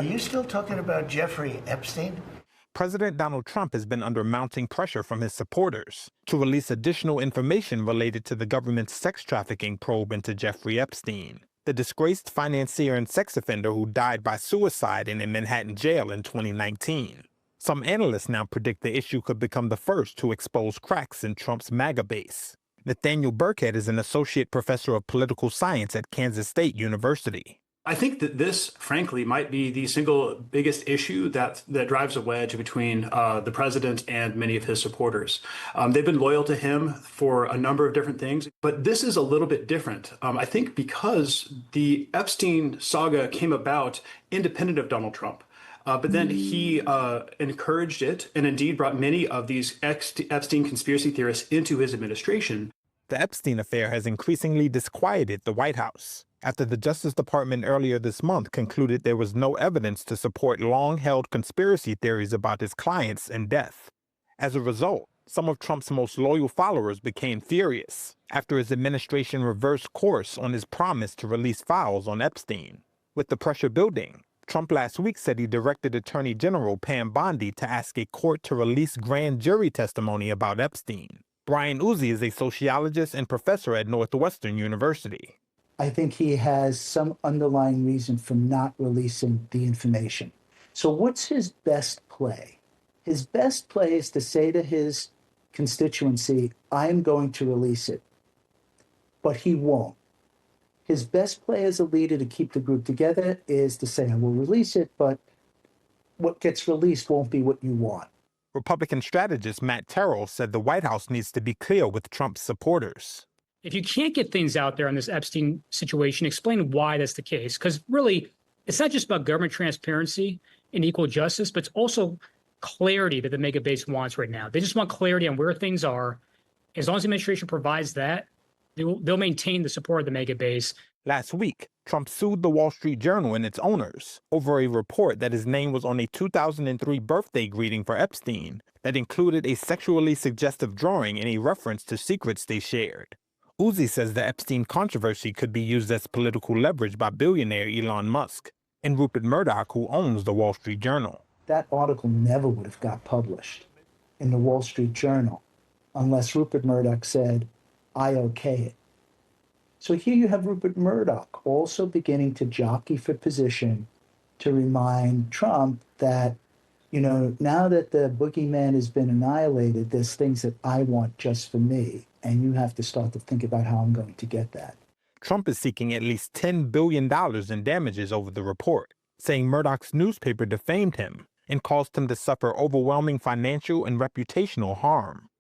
Are you still talking about Jeffrey Epstein? President Donald Trump has been under mounting pressure from his supporters to release additional information related to the government's sex trafficking probe into Jeffrey Epstein, the disgraced financier and sex offender who died by suicide in a Manhattan jail in 2019. Some analysts now predict the issue could become the first to expose cracks in Trump's MAGA base. Nathaniel Burkhead is an associate professor of political science at Kansas State University. I think that this, frankly, might be the single biggest issue that drives a wedge between the president and many of his supporters. They've been loyal to him for a number of different things, but this is a little bit different. I think because the Epstein saga came about independent of Donald Trump. But then he encouraged it and indeed brought many of these Epstein conspiracy theorists into his administration. The Epstein affair has increasingly disquieted the White House after the Justice Department earlier this month concluded there was no evidence to support long-held conspiracy theories about his clients and death. As a result, some of Trump's most loyal followers became furious after his administration reversed course on his promise to release files on Epstein. With the pressure building, Trump last week said he directed Attorney General Pam Bondi to ask a court to release grand jury testimony about Epstein. Brian Uzi is a sociologist and professor at Northwestern University. I think he has some underlying reason for not releasing the information. So what's his best play? His best play is to say to his constituency, I'm going to release it. But he won't. His best play as a leader to keep the group together is to say, I will release it, but what gets released won't be what you want. Republican strategist Matt Terrell said the White House needs to be clear with Trump's supporters. If you can't get things out there on this Epstein situation, explain why that's the case. Because really, it's not just about government transparency and equal justice, but it's also clarity that the mega base wants right now. They just want clarity on where things are. As long as the administration provides that, they'll maintain the support of the mega base. Last week, Trump sued the Wall Street Journal and its owners over a report that his name was on a 2003 birthday greeting for Epstein that included a sexually suggestive drawing and a reference to secrets they shared. Uzi says the Epstein controversy could be used as political leverage by billionaire Elon Musk and Rupert Murdoch, who owns the Wall Street Journal. That article never would have got published in the Wall Street Journal unless Rupert Murdoch said, I okay it. So here you have Rupert Murdoch also beginning to jockey for position to remind Trump that, now that the boogeyman has been annihilated, there's things that I want just for me. And you have to start to think about how I'm going to get that. Trump is seeking at least $10 billion in damages over the report, saying Murdoch's newspaper defamed him and caused him to suffer overwhelming financial and reputational harm.